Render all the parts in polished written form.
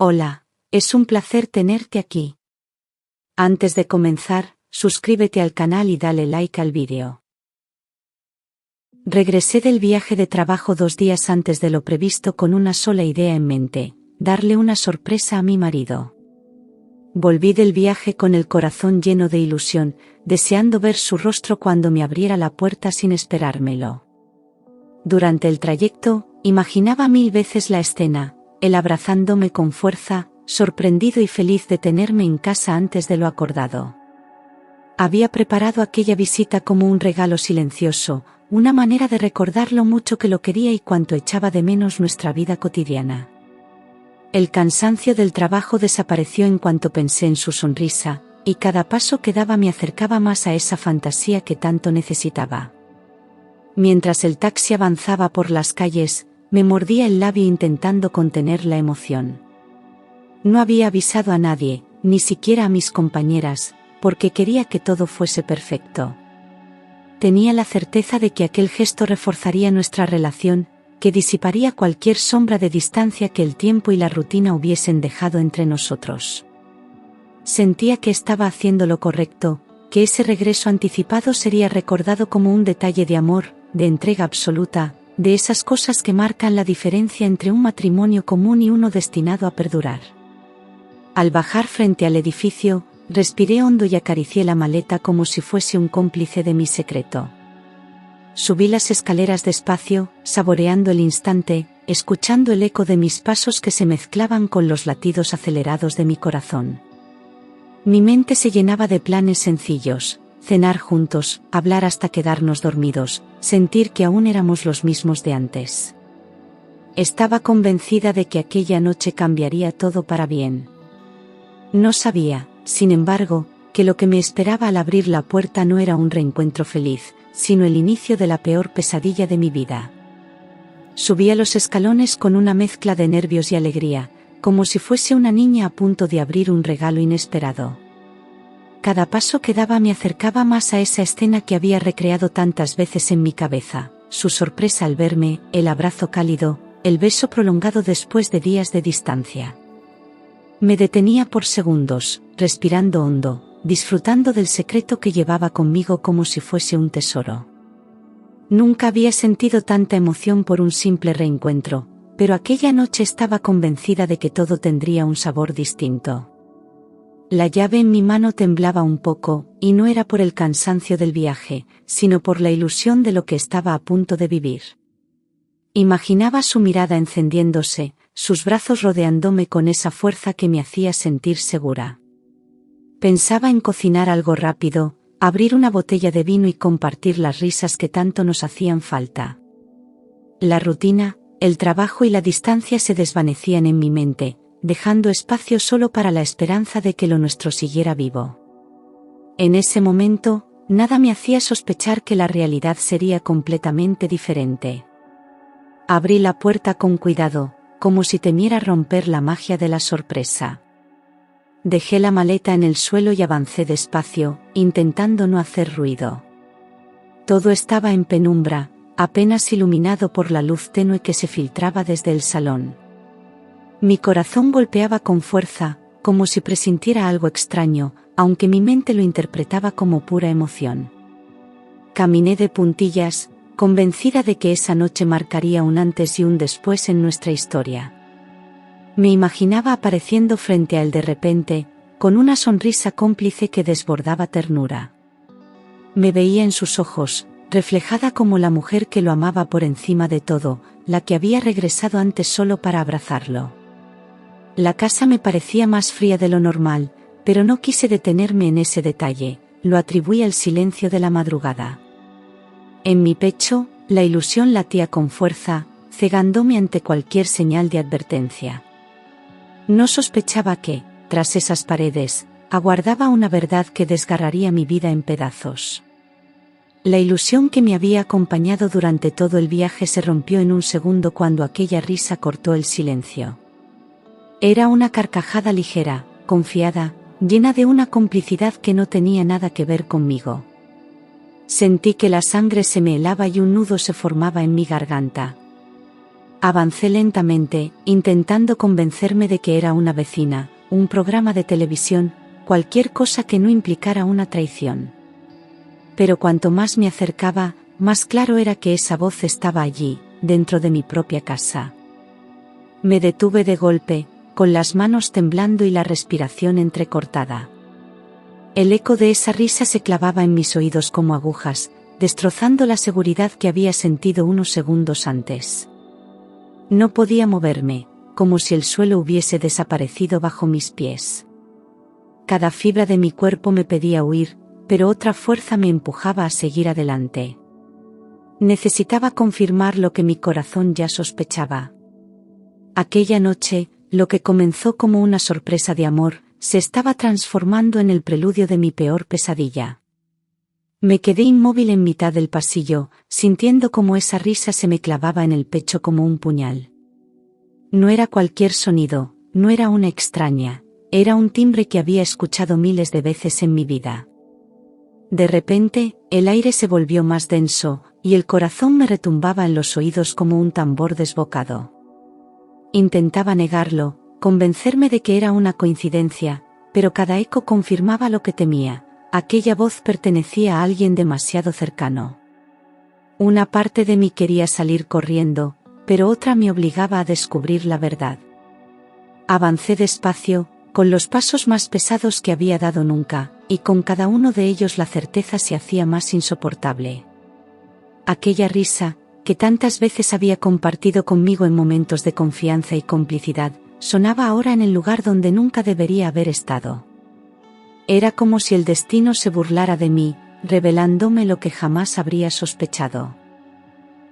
Hola, es un placer tenerte aquí. Antes de comenzar, suscríbete al canal y dale like al vídeo. Regresé del viaje de trabajo 2 días antes de lo previsto con una sola idea en mente: darle una sorpresa a mi marido. Volví del viaje con el corazón lleno de ilusión, deseando ver su rostro cuando me abriera la puerta sin esperármelo. Durante el trayecto, imaginaba 1000 veces la escena: él abrazándome con fuerza, sorprendido y feliz de tenerme en casa antes de lo acordado. Había preparado aquella visita como un regalo silencioso, una manera de recordar lo mucho que lo quería y cuánto echaba de menos nuestra vida cotidiana. El cansancio del trabajo desapareció en cuanto pensé en su sonrisa, y cada paso que daba me acercaba más a esa fantasía que tanto necesitaba. Mientras el taxi avanzaba por las calles, me mordía el labio intentando contener la emoción. No había avisado a nadie, ni siquiera a mis compañeras, porque quería que todo fuese perfecto. Tenía la certeza de que aquel gesto reforzaría nuestra relación, que disiparía cualquier sombra de distancia que el tiempo y la rutina hubiesen dejado entre nosotros. Sentía que estaba haciendo lo correcto, que ese regreso anticipado sería recordado como un detalle de amor, de entrega absoluta, de esas cosas que marcan la diferencia entre un matrimonio común y uno destinado a perdurar. Al bajar frente al edificio, respiré hondo y acaricié la maleta como si fuese un cómplice de mi secreto. Subí las escaleras despacio, saboreando el instante, escuchando el eco de mis pasos que se mezclaban con los latidos acelerados de mi corazón. Mi mente se llenaba de planes sencillos: cenar juntos, hablar hasta quedarnos dormidos, sentir que aún éramos los mismos de antes. Estaba convencida de que aquella noche cambiaría todo para bien. No sabía, sin embargo, que lo que me esperaba al abrir la puerta no era un reencuentro feliz, sino el inicio de la peor pesadilla de mi vida. Subía los escalones con una mezcla de nervios y alegría, como si fuese una niña a punto de abrir un regalo inesperado. Cada paso que daba me acercaba más a esa escena que había recreado tantas veces en mi cabeza: su sorpresa al verme, el abrazo cálido, el beso prolongado después de días de distancia. Me detenía por segundos, respirando hondo, disfrutando del secreto que llevaba conmigo como si fuese un tesoro. Nunca había sentido tanta emoción por un simple reencuentro, pero aquella noche estaba convencida de que todo tendría un sabor distinto. La llave en mi mano temblaba un poco, y no era por el cansancio del viaje, sino por la ilusión de lo que estaba a punto de vivir. Imaginaba su mirada encendiéndose, sus brazos rodeándome con esa fuerza que me hacía sentir segura. Pensaba en cocinar algo rápido, abrir una botella de vino y compartir las risas que tanto nos hacían falta. La rutina, el trabajo y la distancia se desvanecían en mi mente, dejando espacio solo para la esperanza de que lo nuestro siguiera vivo. En ese momento, nada me hacía sospechar que la realidad sería completamente diferente. Abrí la puerta con cuidado, como si temiera romper la magia de la sorpresa. Dejé la maleta en el suelo y avancé despacio, intentando no hacer ruido. Todo estaba en penumbra, apenas iluminado por la luz tenue que se filtraba desde el salón. Mi corazón golpeaba con fuerza, como si presintiera algo extraño, aunque mi mente lo interpretaba como pura emoción. Caminé de puntillas, convencida de que esa noche marcaría un antes y un después en nuestra historia. Me imaginaba apareciendo frente a él de repente, con una sonrisa cómplice que desbordaba ternura. Me veía en sus ojos, reflejada como la mujer que lo amaba por encima de todo, la que había regresado antes solo para abrazarlo. La casa me parecía más fría de lo normal, pero no quise detenerme en ese detalle, lo atribuí al silencio de la madrugada. En mi pecho, la ilusión latía con fuerza, cegándome ante cualquier señal de advertencia. No sospechaba que, tras esas paredes, aguardaba una verdad que desgarraría mi vida en pedazos. La ilusión que me había acompañado durante todo el viaje se rompió en un segundo cuando aquella risa cortó el silencio. Era una carcajada ligera, confiada, llena de una complicidad que no tenía nada que ver conmigo. Sentí que la sangre se me helaba y un nudo se formaba en mi garganta. Avancé lentamente, intentando convencerme de que era una vecina, un programa de televisión, cualquier cosa que no implicara una traición. Pero cuanto más me acercaba, más claro era que esa voz estaba allí, dentro de mi propia casa. Me detuve de golpe, con las manos temblando y la respiración entrecortada. El eco de esa risa se clavaba en mis oídos como agujas, destrozando la seguridad que había sentido unos segundos antes. No podía moverme, como si el suelo hubiese desaparecido bajo mis pies. Cada fibra de mi cuerpo me pedía huir, pero otra fuerza me empujaba a seguir adelante. Necesitaba confirmar lo que mi corazón ya sospechaba. Aquella noche, lo que comenzó como una sorpresa de amor, se estaba transformando en el preludio de mi peor pesadilla. Me quedé inmóvil en mitad del pasillo, sintiendo cómo esa risa se me clavaba en el pecho como un puñal. No era cualquier sonido, no era una extraña, era un timbre que había escuchado miles de veces en mi vida. De repente, el aire se volvió más denso, y el corazón me retumbaba en los oídos como un tambor desbocado. Intentaba negarlo, convencerme de que era una coincidencia, pero cada eco confirmaba lo que temía. Aquella voz pertenecía a alguien demasiado cercano. Una parte de mí quería salir corriendo, pero otra me obligaba a descubrir la verdad. Avancé despacio, con los pasos más pesados que había dado nunca, y con cada uno de ellos la certeza se hacía más insoportable. Aquella risa, que tantas veces había compartido conmigo en momentos de confianza y complicidad, sonaba ahora en el lugar donde nunca debería haber estado. Era como si el destino se burlara de mí, revelándome lo que jamás habría sospechado.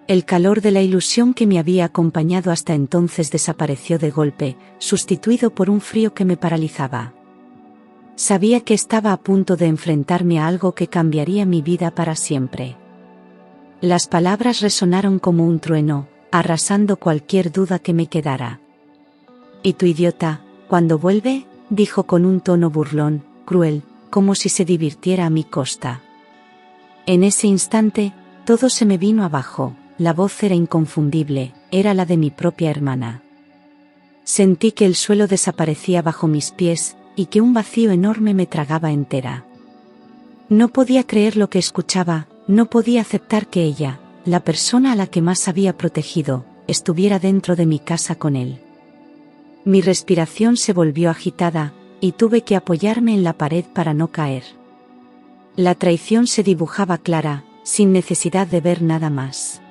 El calor de la ilusión que me había acompañado hasta entonces desapareció de golpe, sustituido por un frío que me paralizaba. Sabía que estaba a punto de enfrentarme a algo que cambiaría mi vida para siempre. Las palabras resonaron como un trueno, arrasando cualquier duda que me quedara. «¿Y tu idiota, cuándo vuelve?», dijo con un tono burlón, cruel, como si se divirtiera a mi costa. En ese instante, todo se me vino abajo, la voz era inconfundible, era la de mi propia hermana. Sentí que el suelo desaparecía bajo mis pies, y que un vacío enorme me tragaba entera. No podía creer lo que escuchaba, no podía aceptar que ella, la persona a la que más había protegido, estuviera dentro de mi casa con él. Mi respiración se volvió agitada, y tuve que apoyarme en la pared para no caer. La traición se dibujaba clara, sin necesidad de ver nada más.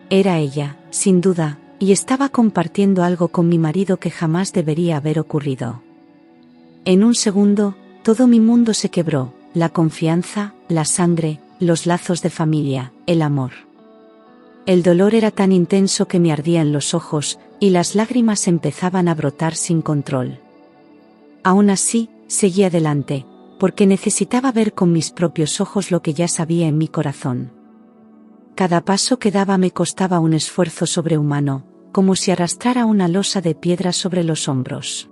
Era ella, sin duda, y estaba compartiendo algo con mi marido que jamás debería haber ocurrido. En un segundo, todo mi mundo se quebró, la confianza, la sangre, los lazos de familia, el amor. El dolor era tan intenso que me ardían los ojos, y las lágrimas empezaban a brotar sin control. Aún así, seguí adelante, porque necesitaba ver con mis propios ojos lo que ya sabía en mi corazón. Cada paso que daba me costaba un esfuerzo sobrehumano, como si arrastrara una losa de piedra sobre los hombros.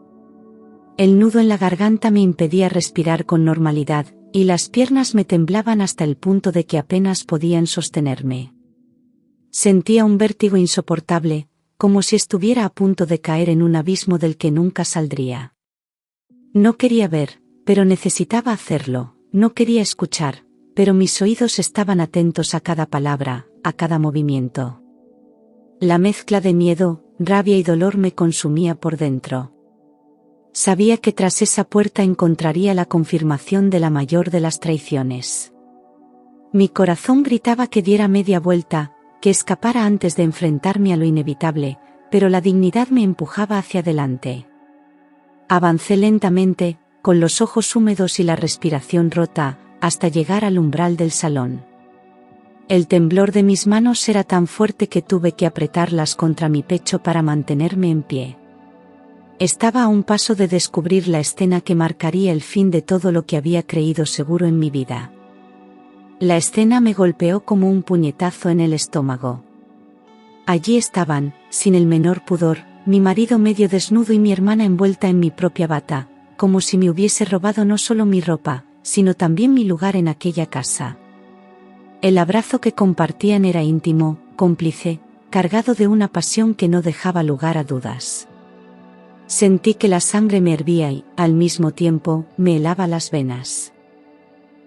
El nudo en la garganta me impedía respirar con normalidad, y las piernas me temblaban hasta el punto de que apenas podían sostenerme. Sentía un vértigo insoportable, como si estuviera a punto de caer en un abismo del que nunca saldría. No quería ver, pero necesitaba hacerlo, no quería escuchar, pero mis oídos estaban atentos a cada palabra, a cada movimiento. La mezcla de miedo, rabia y dolor me consumía por dentro. Sabía que tras esa puerta encontraría la confirmación de la mayor de las traiciones. Mi corazón gritaba que diera media vuelta, que escapara antes de enfrentarme a lo inevitable, pero la dignidad me empujaba hacia adelante. Avancé lentamente, con los ojos húmedos y la respiración rota, hasta llegar al umbral del salón. El temblor de mis manos era tan fuerte que tuve que apretarlas contra mi pecho para mantenerme en pie. Estaba a un paso de descubrir la escena que marcaría el fin de todo lo que había creído seguro en mi vida. La escena me golpeó como un puñetazo en el estómago. Allí estaban, sin el menor pudor, mi marido medio desnudo y mi hermana envuelta en mi propia bata, como si me hubiese robado no solo mi ropa, sino también mi lugar en aquella casa. El abrazo que compartían era íntimo, cómplice, cargado de una pasión que no dejaba lugar a dudas. Sentí que la sangre me hervía y, al mismo tiempo, me helaba las venas.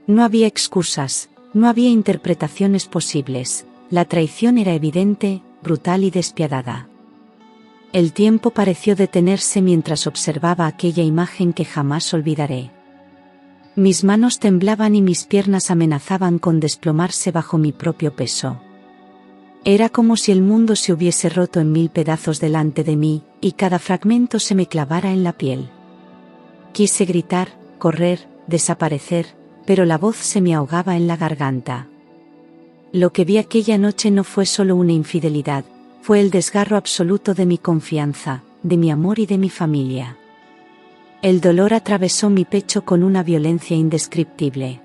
No había excusas, no había interpretaciones posibles, la traición era evidente, brutal y despiadada. El tiempo pareció detenerse mientras observaba aquella imagen que jamás olvidaré. Mis manos temblaban y mis piernas amenazaban con desplomarse bajo mi propio peso. Era como si el mundo se hubiese roto en 1000 pedazos delante de mí, y cada fragmento se me clavara en la piel. Quise gritar, correr, desaparecer, pero la voz se me ahogaba en la garganta. Lo que vi aquella noche no fue solo una infidelidad, fue el desgarro absoluto de mi confianza, de mi amor y de mi familia. El dolor atravesó mi pecho con una violencia indescriptible.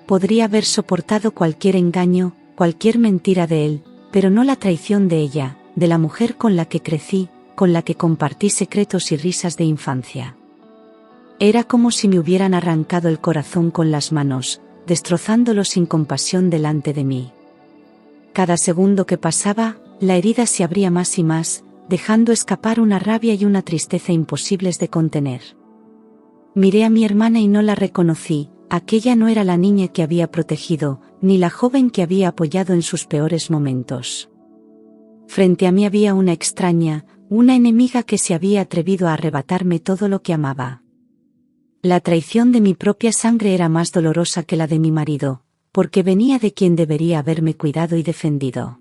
Podría haber soportado cualquier engaño, cualquier mentira de él, pero no la traición de ella, de la mujer con la que crecí, con la que compartí secretos y risas de infancia. Era como si me hubieran arrancado el corazón con las manos, destrozándolo sin compasión delante de mí. Cada segundo que pasaba, la herida se abría más y más, dejando escapar una rabia y una tristeza imposibles de contener. Miré a mi hermana y no la reconocí, aquella no era la niña que había protegido, ni la joven que había apoyado en sus peores momentos. Frente a mí había una extraña, una enemiga que se había atrevido a arrebatarme todo lo que amaba. La traición de mi propia sangre era más dolorosa que la de mi marido, porque venía de quien debería haberme cuidado y defendido.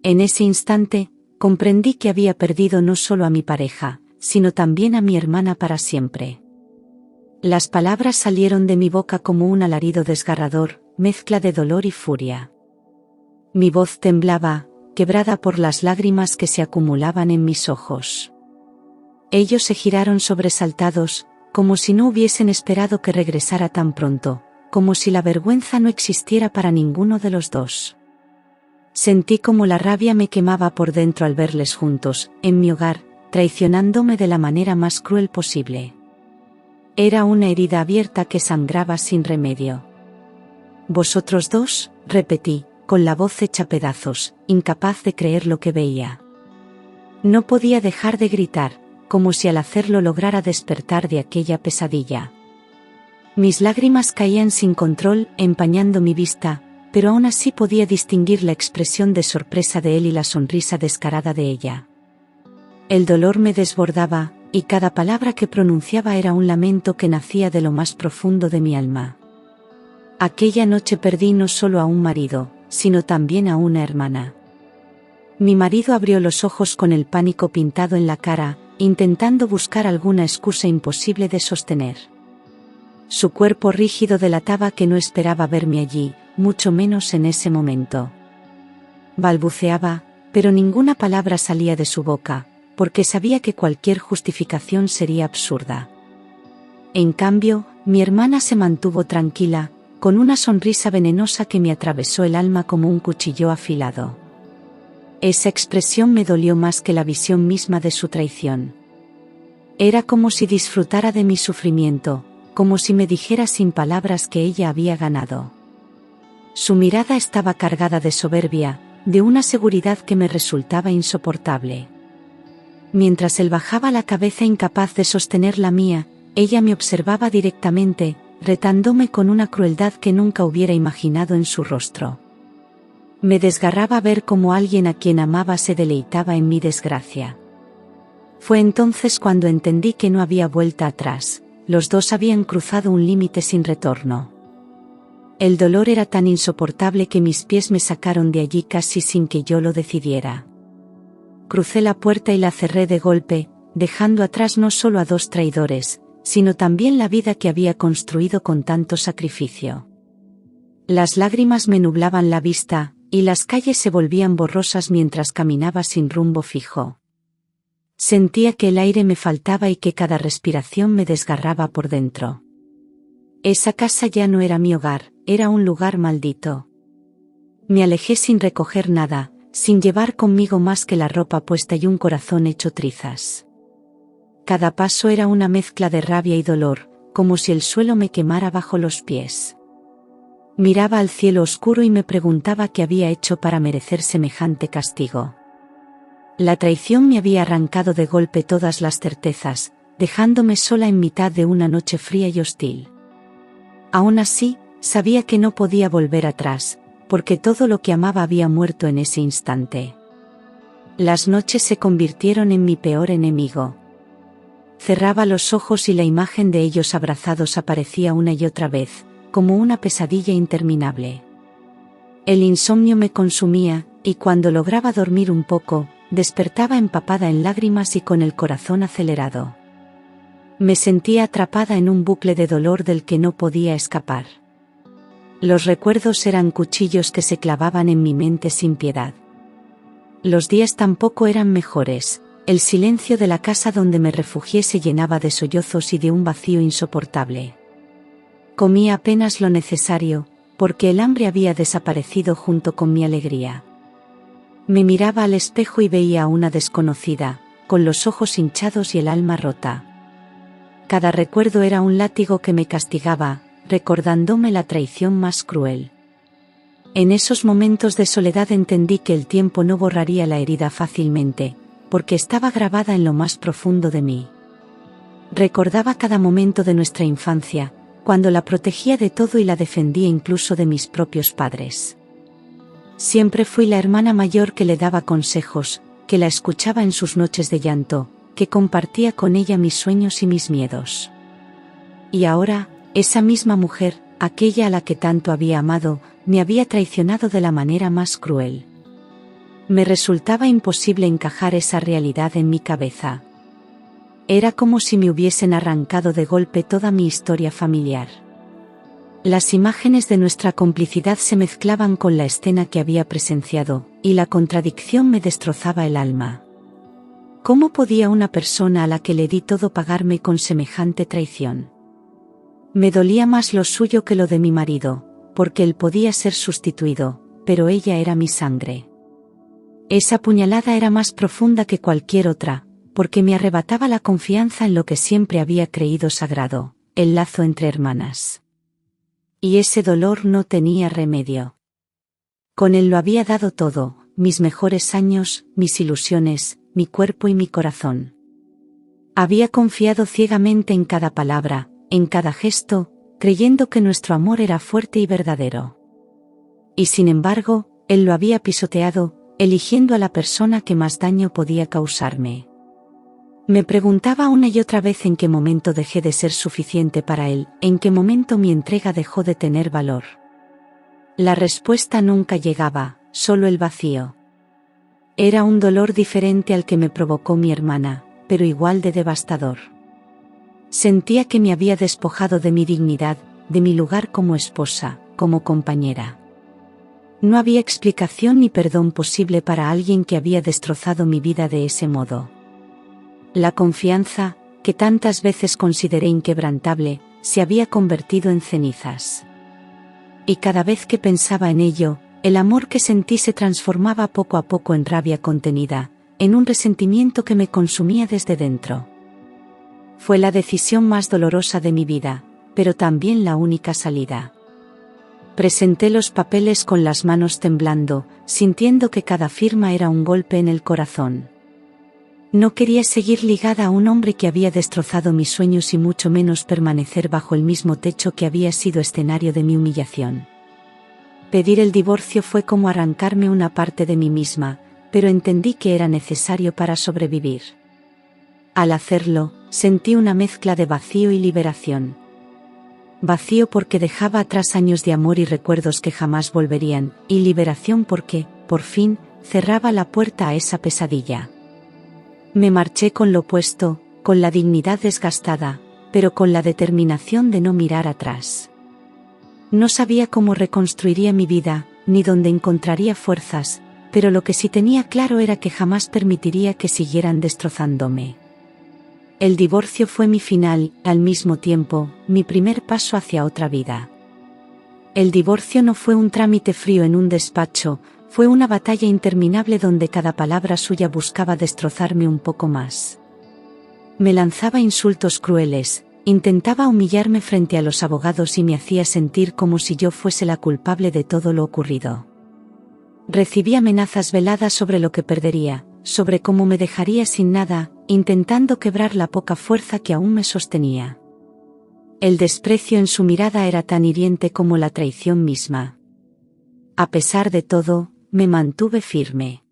En ese instante, comprendí que había perdido no solo a mi pareja, sino también a mi hermana para siempre. Las palabras salieron de mi boca como un alarido desgarrador, mezcla de dolor y furia. Mi voz temblaba, quebrada por las lágrimas que se acumulaban en mis ojos. Ellos se giraron sobresaltados, como si no hubiesen esperado que regresara tan pronto, como si la vergüenza no existiera para ninguno de los dos. Sentí como la rabia me quemaba por dentro al verles juntos, en mi hogar, traicionándome de la manera más cruel posible. Era una herida abierta que sangraba sin remedio. «¿Vosotros dos?», repetí, con la voz hecha pedazos, incapaz de creer lo que veía. No podía dejar de gritar, como si al hacerlo lograra despertar de aquella pesadilla. Mis lágrimas caían sin control, empañando mi vista, pero aún así podía distinguir la expresión de sorpresa de él y la sonrisa descarada de ella. El dolor me desbordaba, y cada palabra que pronunciaba era un lamento que nacía de lo más profundo de mi alma. Aquella noche perdí no solo a un marido, sino también a una hermana. Mi marido abrió los ojos con el pánico pintado en la cara, intentando buscar alguna excusa imposible de sostener. Su cuerpo rígido delataba que no esperaba verme allí, mucho menos en ese momento. Balbuceaba, pero ninguna palabra salía de su boca, porque sabía que cualquier justificación sería absurda. En cambio, mi hermana se mantuvo tranquila, con una sonrisa venenosa que me atravesó el alma como un cuchillo afilado. Esa expresión me dolió más que la visión misma de su traición. Era como si disfrutara de mi sufrimiento, como si me dijera sin palabras que ella había ganado. Su mirada estaba cargada de soberbia, de una seguridad que me resultaba insoportable. Mientras él bajaba la cabeza incapaz de sostener la mía, ella me observaba directamente, retándome con una crueldad que nunca hubiera imaginado en su rostro. Me desgarraba ver cómo alguien a quien amaba se deleitaba en mi desgracia. Fue entonces cuando entendí que no había vuelta atrás, los dos habían cruzado un límite sin retorno. El dolor era tan insoportable que mis pies me sacaron de allí casi sin que yo lo decidiera. Crucé la puerta y la cerré de golpe, dejando atrás no solo a dos traidores, sino también la vida que había construido con tanto sacrificio. Las lágrimas me nublaban la vista, y las calles se volvían borrosas mientras caminaba sin rumbo fijo. Sentía que el aire me faltaba y que cada respiración me desgarraba por dentro. Esa casa ya no era mi hogar, era un lugar maldito. Me alejé sin recoger nada, sin llevar conmigo más que la ropa puesta y un corazón hecho trizas. Cada paso era una mezcla de rabia y dolor, como si el suelo me quemara bajo los pies. Miraba al cielo oscuro y me preguntaba qué había hecho para merecer semejante castigo. La traición me había arrancado de golpe todas las certezas, dejándome sola en mitad de una noche fría y hostil. Aún así, sabía que no podía volver atrás, porque todo lo que amaba había muerto en ese instante. Las noches se convirtieron en mi peor enemigo. Cerraba los ojos y la imagen de ellos abrazados aparecía una y otra vez, como una pesadilla interminable. El insomnio me consumía, y cuando lograba dormir un poco, despertaba empapada en lágrimas y con el corazón acelerado. Me sentía atrapada en un bucle de dolor del que no podía escapar. Los recuerdos eran cuchillos que se clavaban en mi mente sin piedad. Los días tampoco eran mejores, el silencio de la casa donde me refugié se llenaba de sollozos y de un vacío insoportable. Comía apenas lo necesario, porque el hambre había desaparecido junto con mi alegría. Me miraba al espejo y veía a una desconocida, con los ojos hinchados y el alma rota. Cada recuerdo era un látigo que me castigaba, recordándome la traición más cruel. En esos momentos de soledad entendí que el tiempo no borraría la herida fácilmente, porque estaba grabada en lo más profundo de mí. Recordaba cada momento de nuestra infancia, cuando la protegía de todo y la defendía incluso de mis propios padres. Siempre fui la hermana mayor que le daba consejos, que la escuchaba en sus noches de llanto, que compartía con ella mis sueños y mis miedos. Y ahora, esa misma mujer, aquella a la que tanto había amado, me había traicionado de la manera más cruel. Me resultaba imposible encajar esa realidad en mi cabeza. Era como si me hubiesen arrancado de golpe toda mi historia familiar. Las imágenes de nuestra complicidad se mezclaban con la escena que había presenciado, y la contradicción me destrozaba el alma. ¿Cómo podía una persona a la que le di todo pagarme con semejante traición? Me dolía más lo suyo que lo de mi marido, porque él podía ser sustituido, pero ella era mi sangre. Esa puñalada era más profunda que cualquier otra, porque me arrebataba la confianza en lo que siempre había creído sagrado, el lazo entre hermanas. Y ese dolor no tenía remedio. Con él lo había dado todo, mis mejores años, mis ilusiones, mi cuerpo y mi corazón. Había confiado ciegamente en cada palabra, en cada gesto, creyendo que nuestro amor era fuerte y verdadero. Y sin embargo, él lo había pisoteado, eligiendo a la persona que más daño podía causarme. Me preguntaba una y otra vez en qué momento dejé de ser suficiente para él, en qué momento mi entrega dejó de tener valor. La respuesta nunca llegaba, solo el vacío. Era un dolor diferente al que me provocó mi hermana, pero igual de devastador. Sentía que me había despojado de mi dignidad, de mi lugar como esposa, como compañera. No había explicación ni perdón posible para alguien que había destrozado mi vida de ese modo. La confianza, que tantas veces consideré inquebrantable, se había convertido en cenizas. Y cada vez que pensaba en ello, el amor que sentí se transformaba poco a poco en rabia contenida, en un resentimiento que me consumía desde dentro. Fue la decisión más dolorosa de mi vida, pero también la única salida. Presenté los papeles con las manos temblando, sintiendo que cada firma era un golpe en el corazón. No quería seguir ligada a un hombre que había destrozado mis sueños y mucho menos permanecer bajo el mismo techo que había sido escenario de mi humillación. Pedir el divorcio fue como arrancarme una parte de mí misma, pero entendí que era necesario para sobrevivir. Al hacerlo, sentí una mezcla de vacío y liberación. Vacío porque dejaba atrás años de amor y recuerdos que jamás volverían, y liberación porque, por fin, cerraba la puerta a esa pesadilla. Me marché con lo puesto, con la dignidad desgastada, pero con la determinación de no mirar atrás. No sabía cómo reconstruiría mi vida, ni dónde encontraría fuerzas, pero lo que sí tenía claro era que jamás permitiría que siguieran destrozándome. El divorcio fue mi final, al mismo tiempo, mi primer paso hacia otra vida. El divorcio no fue un trámite frío en un despacho, fue una batalla interminable donde cada palabra suya buscaba destrozarme un poco más. Me lanzaba insultos crueles, Intentaba humillarme frente a los abogados y me hacía sentir como si yo fuese la culpable de todo lo ocurrido. Recibí amenazas veladas sobre lo que perdería, sobre cómo me dejaría sin nada, intentando quebrar la poca fuerza que aún me sostenía. El desprecio en su mirada era tan hiriente como la traición misma. A pesar de todo, me mantuve firme.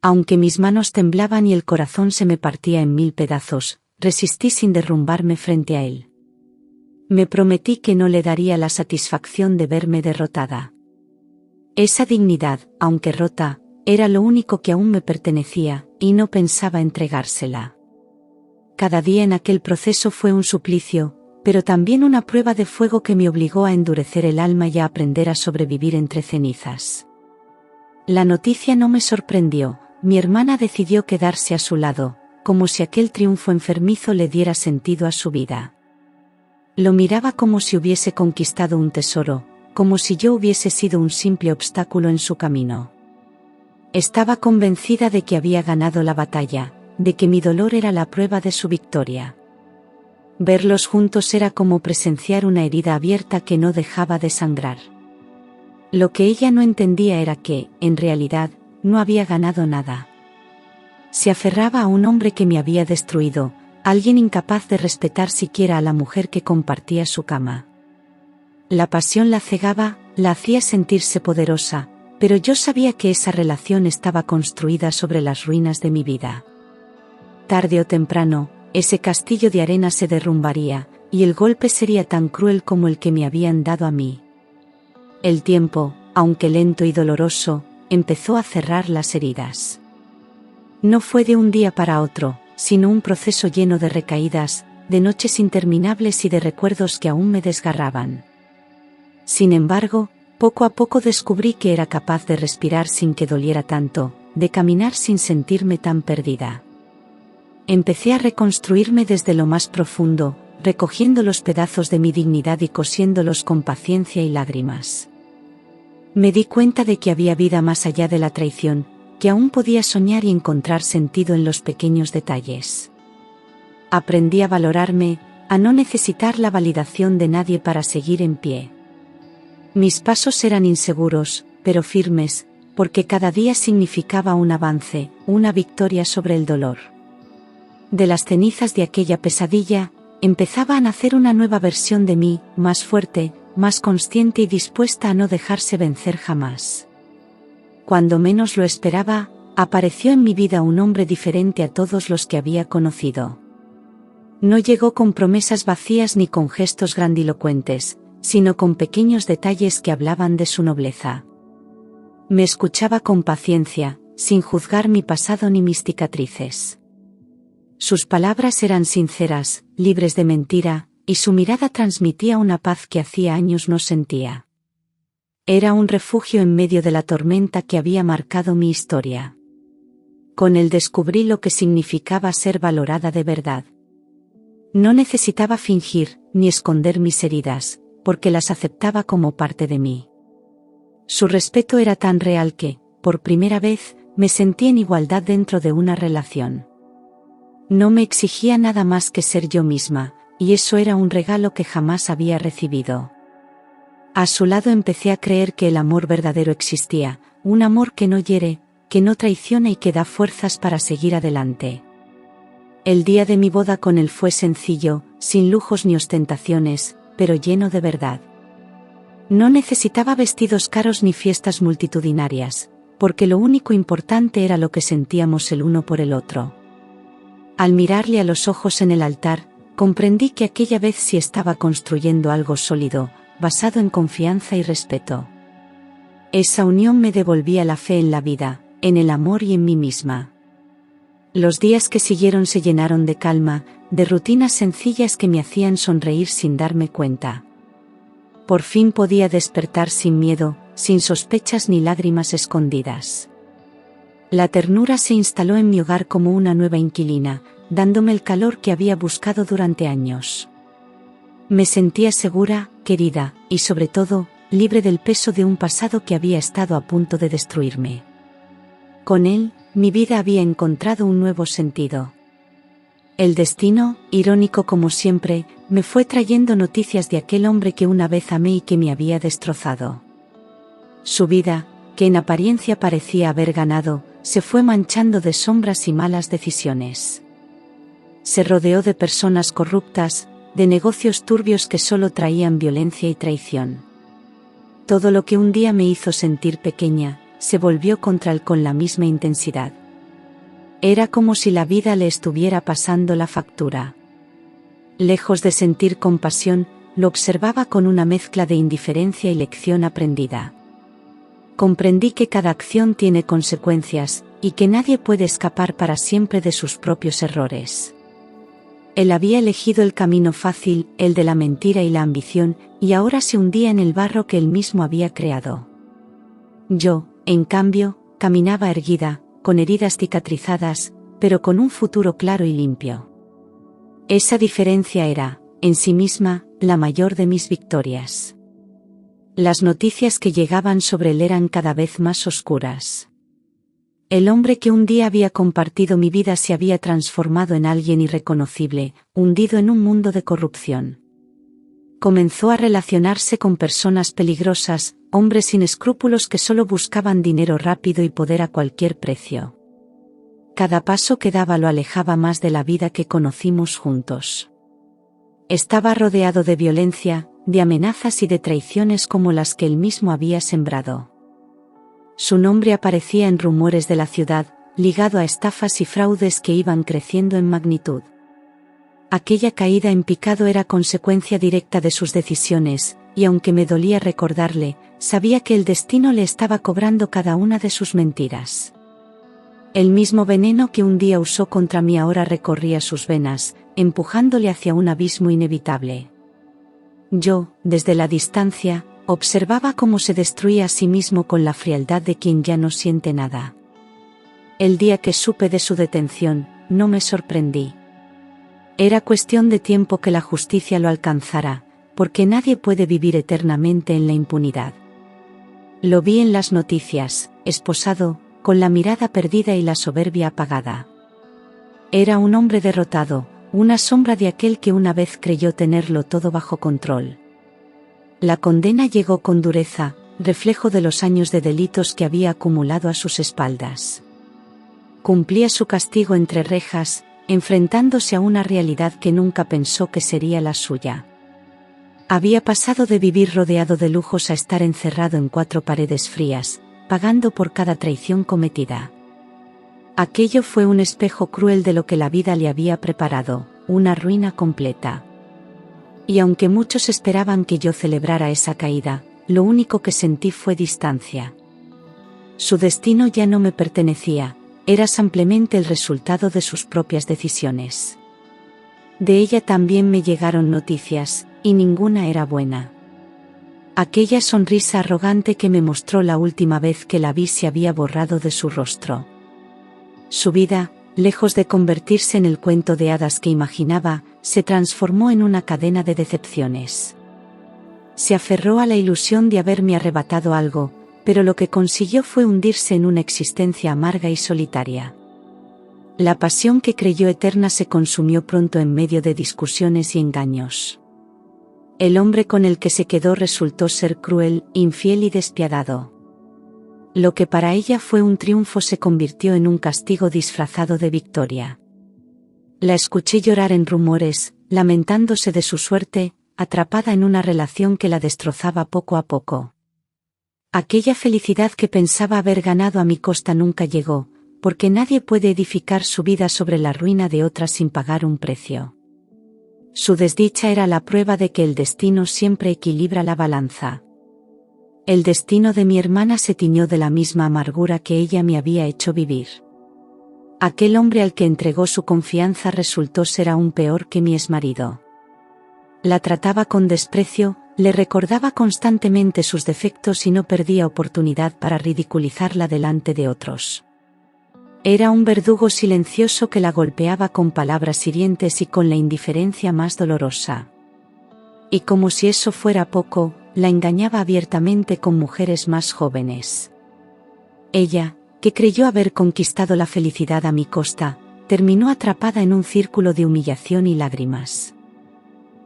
Aunque mis manos temblaban y el corazón se me partía en 1000 pedazos, resistí sin derrumbarme frente a él. Me prometí que no le daría la satisfacción de verme derrotada. Esa dignidad, aunque rota, era lo único que aún me pertenecía, y no pensaba entregársela. Cada día en aquel proceso fue un suplicio, pero también una prueba de fuego que me obligó a endurecer el alma y a aprender a sobrevivir entre cenizas. La noticia no me sorprendió, mi hermana decidió quedarse a su lado, como si aquel triunfo enfermizo le diera sentido a su vida. Lo miraba como si hubiese conquistado un tesoro, como si yo hubiese sido un simple obstáculo en su camino. Estaba convencida de que había ganado la batalla, de que mi dolor era la prueba de su victoria. Verlos juntos era como presenciar una herida abierta que no dejaba de sangrar. Lo que ella no entendía era que, en realidad, no había ganado nada. Se aferraba a un hombre que me había destruido, alguien incapaz de respetar siquiera a la mujer que compartía su cama. La pasión la cegaba, la hacía sentirse poderosa, pero yo sabía que esa relación estaba construida sobre las ruinas de mi vida. Tarde o temprano, ese castillo de arena se derrumbaría, y el golpe sería tan cruel como el que me habían dado a mí. El tiempo, aunque lento y doloroso, empezó a cerrar las heridas. No fue de un día para otro, sino un proceso lleno de recaídas, de noches interminables y de recuerdos que aún me desgarraban. Sin embargo, poco a poco descubrí que era capaz de respirar sin que doliera tanto, de caminar sin sentirme tan perdida. Empecé a reconstruirme desde lo más profundo, recogiendo los pedazos de mi dignidad y cosiéndolos con paciencia y lágrimas. Me di cuenta de que había vida más allá de la traición, que aún podía soñar y encontrar sentido en los pequeños detalles. Aprendí a valorarme, a no necesitar la validación de nadie para seguir en pie. Mis pasos eran inseguros, pero firmes, porque cada día significaba un avance, una victoria sobre el dolor. De las cenizas de aquella pesadilla, empezaba a nacer una nueva versión de mí, más fuerte, más consciente y dispuesta a no dejarse vencer jamás. Cuando menos lo esperaba, apareció en mi vida un hombre diferente a todos los que había conocido. No llegó con promesas vacías ni con gestos grandilocuentes, sino con pequeños detalles que hablaban de su nobleza. Me escuchaba con paciencia, sin juzgar mi pasado ni mis cicatrices. Sus palabras eran sinceras, libres de mentira, y su mirada transmitía una paz que hacía años no sentía. Era un refugio en medio de la tormenta que había marcado mi historia. Con él descubrí lo que significaba ser valorada de verdad. No necesitaba fingir, ni esconder mis heridas, porque las aceptaba como parte de mí. Su respeto era tan real que, por primera vez, me sentí en igualdad dentro de una relación. No me exigía nada más que ser yo misma, y eso era un regalo que jamás había recibido. A su lado empecé a creer que el amor verdadero existía, un amor que no hiere, que no traiciona y que da fuerzas para seguir adelante. El día de mi boda con él fue sencillo, sin lujos ni ostentaciones, pero lleno de verdad. No necesitaba vestidos caros ni fiestas multitudinarias, porque lo único importante era lo que sentíamos el uno por el otro. Al mirarle a los ojos en el altar, comprendí que aquella vez sí estaba construyendo algo sólido, basado en confianza y respeto. Esa unión me devolvía la fe en la vida, en el amor y en mí misma. Los días que siguieron se llenaron de calma, de rutinas sencillas que me hacían sonreír sin darme cuenta. Por fin podía despertar sin miedo, sin sospechas ni lágrimas escondidas. La ternura se instaló en mi hogar como una nueva inquilina, dándome el calor que había buscado durante años. Me sentía segura, querida, y sobre todo, libre del peso de un pasado que había estado a punto de destruirme. Con él, mi vida había encontrado un nuevo sentido. El destino, irónico como siempre, me fue trayendo noticias de aquel hombre que una vez amé y que me había destrozado. Su vida, que en apariencia parecía haber ganado, se fue manchando de sombras y malas decisiones. Se rodeó de personas corruptas, de negocios turbios que solo traían violencia y traición. Todo lo que un día me hizo sentir pequeña, se volvió contra él con la misma intensidad. Era como si la vida le estuviera pasando la factura. Lejos de sentir compasión, lo observaba con una mezcla de indiferencia y lección aprendida. Comprendí que cada acción tiene consecuencias, y que nadie puede escapar para siempre de sus propios errores. Él había elegido el camino fácil, el de la mentira y la ambición, y ahora se hundía en el barro que él mismo había creado. Yo, en cambio, caminaba erguida, con heridas cicatrizadas, pero con un futuro claro y limpio. Esa diferencia era, en sí misma, la mayor de mis victorias. Las noticias que llegaban sobre él eran cada vez más oscuras. El hombre que un día había compartido mi vida se había transformado en alguien irreconocible, hundido en un mundo de corrupción. Comenzó a relacionarse con personas peligrosas, hombres sin escrúpulos que solo buscaban dinero rápido y poder a cualquier precio. Cada paso que daba lo alejaba más de la vida que conocimos juntos. Estaba rodeado de violencia, de amenazas y de traiciones como las que él mismo había sembrado. Su nombre aparecía en rumores de la ciudad, ligado a estafas y fraudes que iban creciendo en magnitud. Aquella caída en picado era consecuencia directa de sus decisiones, y aunque me dolía recordarle, sabía que el destino le estaba cobrando cada una de sus mentiras. El mismo veneno que un día usó contra mí ahora recorría sus venas, empujándole hacia un abismo inevitable. Yo, desde la distancia, observaba cómo se destruía a sí mismo con la frialdad de quien ya no siente nada. El día que supe de su detención, no me sorprendí. Era cuestión de tiempo que la justicia lo alcanzara, porque nadie puede vivir eternamente en la impunidad. Lo vi en las noticias, esposado, con la mirada perdida y la soberbia apagada. Era un hombre derrotado, una sombra de aquel que una vez creyó tenerlo todo bajo control. La condena llegó con dureza, reflejo de los años de delitos que había acumulado a sus espaldas. Cumplía su castigo entre rejas, enfrentándose a una realidad que nunca pensó que sería la suya. Había pasado de vivir rodeado de lujos a estar encerrado en 4 paredes frías, pagando por cada traición cometida. Aquello fue un espejo cruel de lo que la vida le había preparado, una ruina completa. Y aunque muchos esperaban que yo celebrara esa caída, lo único que sentí fue distancia. Su destino ya no me pertenecía, era simplemente el resultado de sus propias decisiones. De ella también me llegaron noticias, y ninguna era buena. Aquella sonrisa arrogante que me mostró la última vez que la vi se había borrado de su rostro. Su vida, lejos de convertirse en el cuento de hadas que imaginaba, se transformó en una cadena de decepciones. Se aferró a la ilusión de haberme arrebatado algo, pero lo que consiguió fue hundirse en una existencia amarga y solitaria. La pasión que creyó eterna se consumió pronto en medio de discusiones y engaños. El hombre con el que se quedó resultó ser cruel, infiel y despiadado. Lo que para ella fue un triunfo se convirtió en un castigo disfrazado de victoria. La escuché llorar en rumores, lamentándose de su suerte, atrapada en una relación que la destrozaba poco a poco. Aquella felicidad que pensaba haber ganado a mi costa nunca llegó, porque nadie puede edificar su vida sobre la ruina de otra sin pagar un precio. Su desdicha era la prueba de que el destino siempre equilibra la balanza. El destino de mi hermana se tiñó de la misma amargura que ella me había hecho vivir. Aquel hombre al que entregó su confianza resultó ser aún peor que mi exmarido. La trataba con desprecio, le recordaba constantemente sus defectos y no perdía oportunidad para ridiculizarla delante de otros. Era un verdugo silencioso que la golpeaba con palabras hirientes y con la indiferencia más dolorosa. Y como si eso fuera poco, la engañaba abiertamente con mujeres más jóvenes. Ella, que creyó haber conquistado la felicidad a mi costa, terminó atrapada en un círculo de humillación y lágrimas.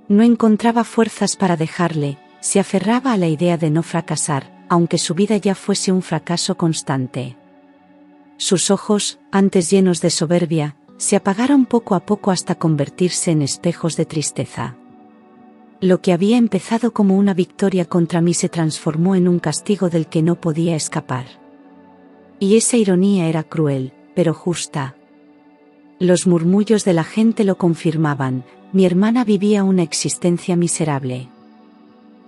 No encontraba fuerzas para dejarle, se aferraba a la idea de no fracasar, aunque su vida ya fuese un fracaso constante. Sus ojos, antes llenos de soberbia, se apagaron poco a poco hasta convertirse en espejos de tristeza. Lo que había empezado como una victoria contra mí se transformó en un castigo del que no podía escapar. Y esa ironía era cruel, pero justa. Los murmullos de la gente lo confirmaban, mi hermana vivía una existencia miserable.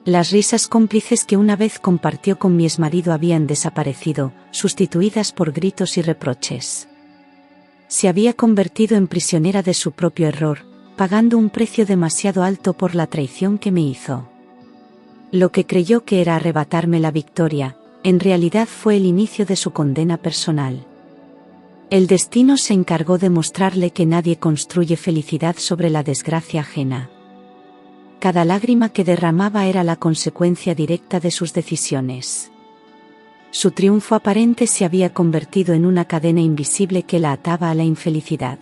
Las risas cómplices que una vez compartió con mi exmarido habían desaparecido, sustituidas por gritos y reproches. Se había convertido en prisionera de su propio error, pagando un precio demasiado alto por la traición que me hizo. Lo que creyó que era arrebatarme la victoria, en realidad fue el inicio de su condena personal. El destino se encargó de mostrarle que nadie construye felicidad sobre la desgracia ajena. Cada lágrima que derramaba era la consecuencia directa de sus decisiones. Su triunfo aparente se había convertido en una cadena invisible que la ataba a la infelicidad.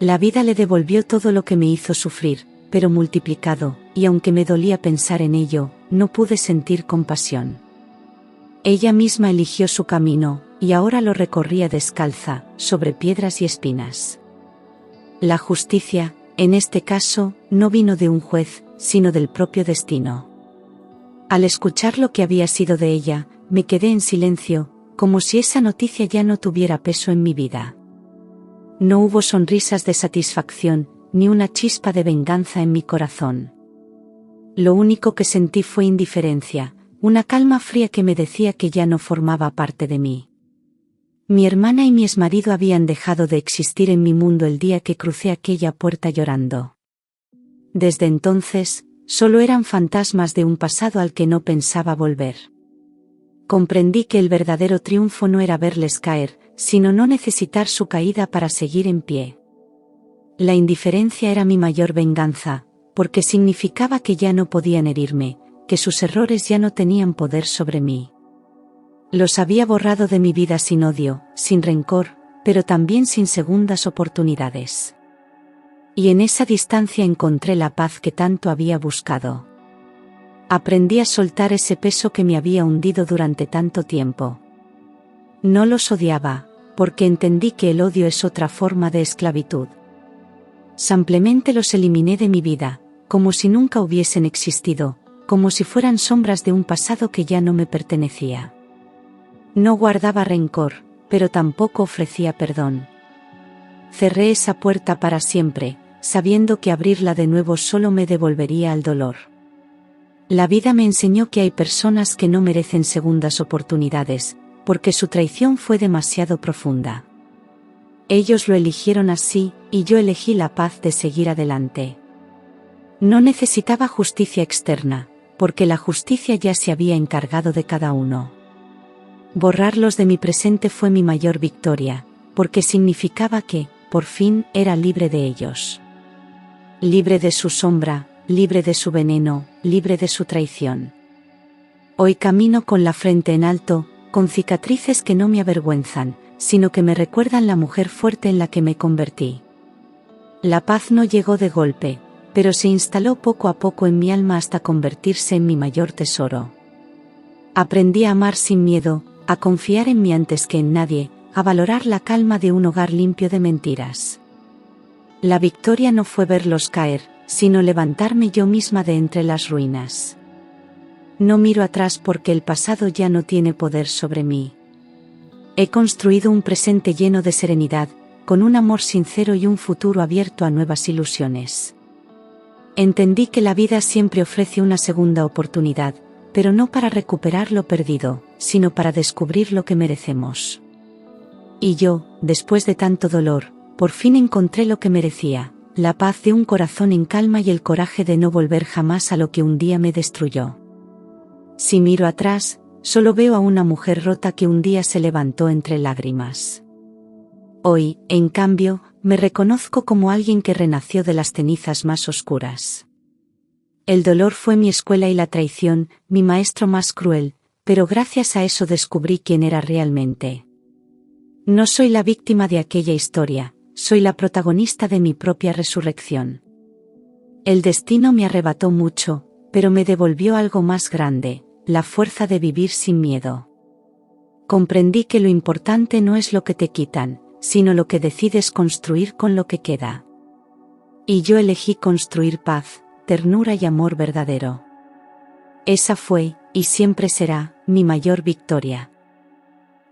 La vida le devolvió todo lo que me hizo sufrir, pero multiplicado, y aunque me dolía pensar en ello, no pude sentir compasión. Ella misma eligió su camino, y ahora lo recorría descalza, sobre piedras y espinas. La justicia, en este caso, no vino de un juez, sino del propio destino. Al escuchar lo que había sido de ella, me quedé en silencio, como si esa noticia ya no tuviera peso en mi vida. No hubo sonrisas de satisfacción, ni una chispa de venganza en mi corazón. Lo único que sentí fue indiferencia, una calma fría que me decía que ya no formaba parte de mí. Mi hermana y mi exmarido habían dejado de existir en mi mundo el día que crucé aquella puerta llorando. Desde entonces, solo eran fantasmas de un pasado al que no pensaba volver. Comprendí que el verdadero triunfo no era verles caer, sino no necesitar su caída para seguir en pie. La indiferencia era mi mayor venganza, porque significaba que ya no podían herirme, que sus errores ya no tenían poder sobre mí. Los había borrado de mi vida sin odio, sin rencor, pero también sin segundas oportunidades. Y en esa distancia encontré la paz que tanto había buscado. Aprendí a soltar ese peso que me había hundido durante tanto tiempo. No los odiaba, porque entendí que el odio es otra forma de esclavitud. Simplemente los eliminé de mi vida, como si nunca hubiesen existido, como si fueran sombras de un pasado que ya no me pertenecía. No guardaba rencor, pero tampoco ofrecía perdón. Cerré esa puerta para siempre, sabiendo que abrirla de nuevo solo me devolvería al dolor. La vida me enseñó que hay personas que no merecen segundas oportunidades, porque su traición fue demasiado profunda. Ellos lo eligieron así, y yo elegí la paz de seguir adelante. No necesitaba justicia externa, porque la justicia ya se había encargado de cada uno. Borrarlos de mi presente fue mi mayor victoria, porque significaba que, por fin, era libre de ellos. Libre de su sombra, libre de su veneno, libre de su traición. Hoy camino con la frente en alto, con cicatrices que no me avergüenzan, sino que me recuerdan la mujer fuerte en la que me convertí. La paz no llegó de golpe, pero se instaló poco a poco en mi alma hasta convertirse en mi mayor tesoro. Aprendí a amar sin miedo, a confiar en mí antes que en nadie, a valorar la calma de un hogar limpio de mentiras. La victoria no fue verlos caer, sino levantarme yo misma de entre las ruinas. No miro atrás porque el pasado ya no tiene poder sobre mí. He construido un presente lleno de serenidad, con un amor sincero y un futuro abierto a nuevas ilusiones. Entendí que la vida siempre ofrece una segunda oportunidad, pero no para recuperar lo perdido, sino para descubrir lo que merecemos. Y yo, después de tanto dolor, por fin encontré lo que merecía, la paz de un corazón en calma y el coraje de no volver jamás a lo que un día me destruyó. Si miro atrás, solo veo a una mujer rota que un día se levantó entre lágrimas. Hoy, en cambio, me reconozco como alguien que renació de las cenizas más oscuras. El dolor fue mi escuela y la traición, mi maestro más cruel, pero gracias a eso descubrí quién era realmente. No soy la víctima de aquella historia, soy la protagonista de mi propia resurrección. El destino me arrebató mucho, pero me devolvió algo más grande, la fuerza de vivir sin miedo. Comprendí que lo importante no es lo que te quitan, sino lo que decides construir con lo que queda. Y yo elegí construir paz, ternura y amor verdadero. Esa fue, y siempre será, mi mayor victoria.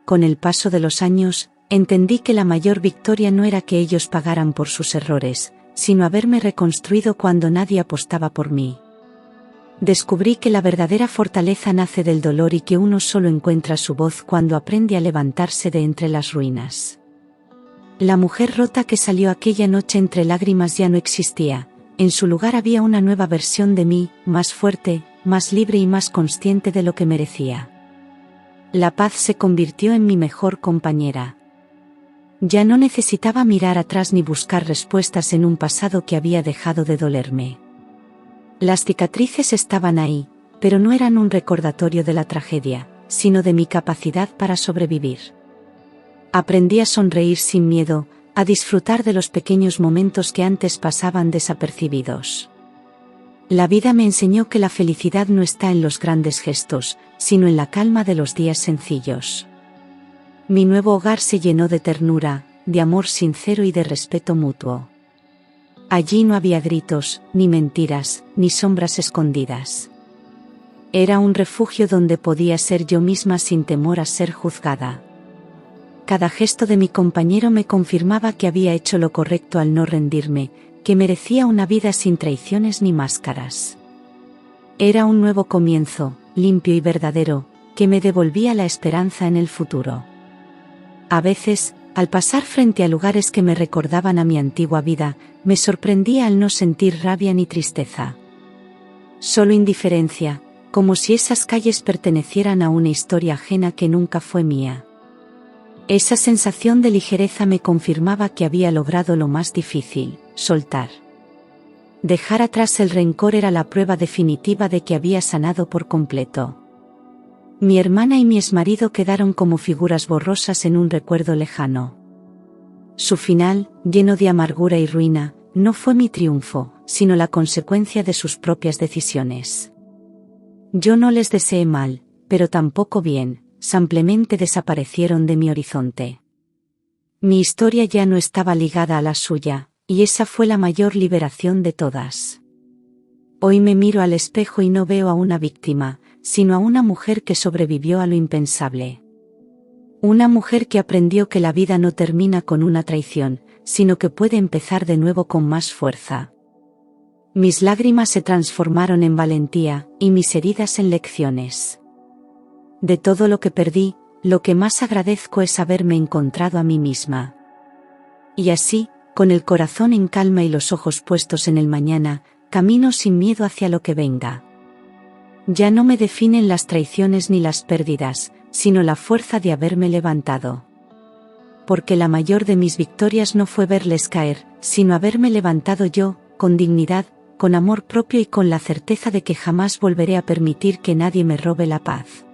Con el paso de los años, entendí que la mayor victoria no era que ellos pagaran por sus errores, sino haberme reconstruido cuando nadie apostaba por mí. Descubrí que la verdadera fortaleza nace del dolor y que uno solo encuentra su voz cuando aprende a levantarse de entre las ruinas. La mujer rota que salió aquella noche entre lágrimas ya no existía, en su lugar había una nueva versión de mí, más fuerte, más libre y más consciente de lo que merecía. La paz se convirtió en mi mejor compañera. Ya no necesitaba mirar atrás ni buscar respuestas en un pasado que había dejado de dolerme. Las cicatrices estaban ahí, pero no eran un recordatorio de la tragedia, sino de mi capacidad para sobrevivir. Aprendí a sonreír sin miedo, a disfrutar de los pequeños momentos que antes pasaban desapercibidos. La vida me enseñó que la felicidad no está en los grandes gestos, sino en la calma de los días sencillos. Mi nuevo hogar se llenó de ternura, de amor sincero y de respeto mutuo. Allí no había gritos, ni mentiras, ni sombras escondidas. Era un refugio donde podía ser yo misma sin temor a ser juzgada. Cada gesto de mi compañero me confirmaba que había hecho lo correcto al no rendirme, que merecía una vida sin traiciones ni máscaras. Era un nuevo comienzo, limpio y verdadero, que me devolvía la esperanza en el futuro. A veces, al pasar frente a lugares que me recordaban a mi antigua vida, me sorprendía al no sentir rabia ni tristeza. Solo indiferencia, como si esas calles pertenecieran a una historia ajena que nunca fue mía. Esa sensación de ligereza me confirmaba que había logrado lo más difícil, soltar. Dejar atrás el rencor era la prueba definitiva de que había sanado por completo. Mi hermana y mi exmarido quedaron como figuras borrosas en un recuerdo lejano. Su final, lleno de amargura y ruina, no fue mi triunfo, sino la consecuencia de sus propias decisiones. Yo no les deseé mal, pero tampoco bien, simplemente desaparecieron de mi horizonte. Mi historia ya no estaba ligada a la suya, y esa fue la mayor liberación de todas. Hoy me miro al espejo y no veo a una víctima, sino a una mujer que sobrevivió a lo impensable. Una mujer que aprendió que la vida no termina con una traición, sino que puede empezar de nuevo con más fuerza. Mis lágrimas se transformaron en valentía, y mis heridas en lecciones. De todo lo que perdí, lo que más agradezco es haberme encontrado a mí misma. Y así, con el corazón en calma y los ojos puestos en el mañana, camino sin miedo hacia lo que venga. Ya no me definen las traiciones ni las pérdidas, sino la fuerza de haberme levantado. Porque la mayor de mis victorias no fue verles caer, sino haberme levantado yo, con dignidad, con amor propio y con la certeza de que jamás volveré a permitir que nadie me robe la paz.